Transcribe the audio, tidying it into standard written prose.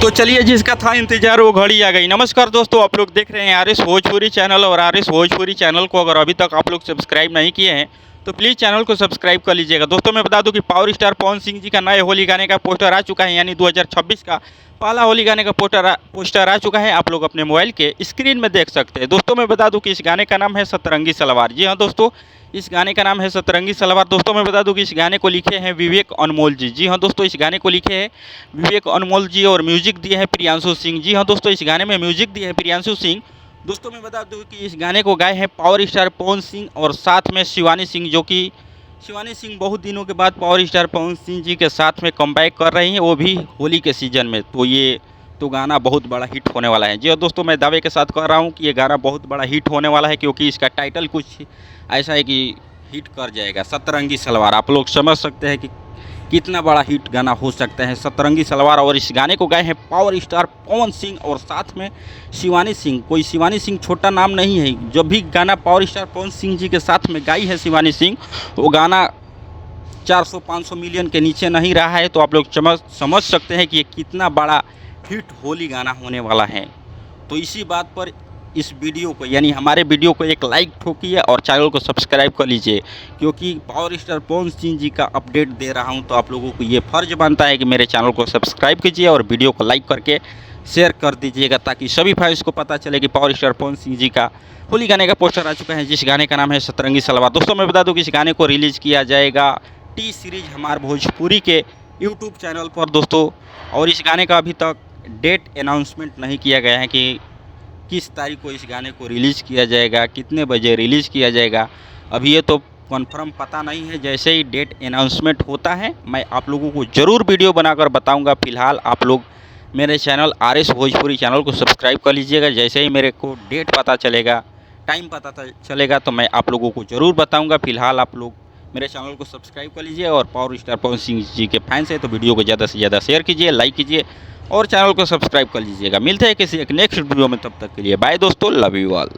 तो चलिए, जिसका था इंतजार वो घड़ी आ गई। नमस्कार दोस्तों, आप लोग देख रहे हैं आर एस भोजपुरी चैनल। और आर एस भोजपुरी चैनल को अगर अभी तक आप लोग सब्सक्राइब नहीं किए हैं तो प्लीज़ चैनल को सब्सक्राइब कर लीजिएगा। दोस्तों मैं बता दूं कि पावर स्टार पवन सिंह जी का नए होली गाने का पोस्टर आ चुका है, यानी 2026 का पहला होली गाने का पोस्टर आ चुका है। आप लोग अपने मोबाइल के स्क्रीन में देख सकते हैं। दोस्तों मैं बता दूं कि इस गाने का नाम है सतरंगी सलवार। जी हाँ दोस्तों, इस गाने का नाम है सतरंगी सलवार। दोस्तों मैं बता दूं कि इस गाने को लिखे हैं विवेक अनमोल जी। जी हाँ दोस्तों, इस गाने को लिखे हैं विवेक अनमोल जी और म्यूजिक दिए हैं प्रियांशु सिंह। जी हाँ दोस्तों, इस गाने में म्यूजिक दिए हैं प्रियांशु सिंह। दोस्तों मैं बता दूं कि इस गाने को गाए हैं पावर स्टार पवन सिंह और साथ में शिवानी सिंह, जो कि शिवानी सिंह बहुत दिनों के बाद पावर स्टार पवन सिंह जी के साथ में कमबैक कर रही हैं, वो भी होली के सीज़न में। तो ये गाना बहुत बड़ा हिट होने वाला है। जी दोस्तों, मैं दावे के साथ कह रहा हूँ कि ये गाना बहुत बड़ा हिट होने वाला है, क्योंकि इसका टाइटल कुछ ऐसा है कि हिट कर जाएगा। सतरंगी सलवार, आप लोग समझ सकते हैं कि कितना बड़ा हिट गाना हो सकता है सतरंगी सलवार। और इस गाने को गाए हैं पावर स्टार पवन सिंह और साथ में शिवानी सिंह। कोई शिवानी सिंह छोटा नाम नहीं है। जब भी गाना पावर स्टार पवन सिंह जी के साथ में गाई है शिवानी सिंह, वो गाना 400-500 मिलियन के नीचे नहीं रहा है। तो आप लोग समझ सकते हैं कि ये कितना बड़ा हिट होली गाना होने वाला है। तो इसी बात पर इस वीडियो को, यानी हमारे वीडियो को एक लाइक ठोकिए और चैनल को सब्सक्राइब कर लीजिए, क्योंकि पावर स्टार पवन सिंह जी का अपडेट दे रहा हूं। तो आप लोगों को ये फ़र्ज बनता है कि मेरे चैनल को सब्सक्राइब कीजिए और वीडियो को लाइक करके शेयर कर दीजिएगा, ताकि सभी फैंस को पता चले कि पावर स्टार पवन सिंह जी का होली गाने का पोस्टर आ चुका है, जिस गाने का नाम है सतरंगी सलवार। दोस्तों मैं बता दूँ कि इस गाने को रिलीज़ किया जाएगा टी सीरीज हमार भोजपुरी के यूट्यूब चैनल पर दोस्तों। और इस गाने का अभी तक डेट अनाउंसमेंट नहीं किया गया है कि किस तारीख को इस गाने को रिलीज़ किया जाएगा, कितने बजे रिलीज़ किया जाएगा, अभी ये तो कंफर्म पता नहीं है। जैसे ही डेट अनाउंसमेंट होता है मैं आप लोगों को ज़रूर वीडियो बनाकर बताऊंगा। फिलहाल आप लोग मेरे channel R S Bhojpuri channel को सब्सक्राइब कर लीजिएगा। जैसे ही मेरे को डेट पता चलेगा, टाइम पता चलेगा, तो मैं आप लोगों को ज़रूर बताऊँगा। फिलहाल आप लोग मेरे चैनल को सब्सक्राइब कर लीजिए और पावर स्टार पवन सिंह जी के फैंस हैं तो वीडियो को ज़्यादा से ज़्यादा शेयर कीजिए, लाइक कीजिए और चैनल को सब्सक्राइब कर लीजिएगा। मिलते हैं किसी एक नेक्स्ट वीडियो में, तब तक के लिए बाय दोस्तों, लव यू ऑल।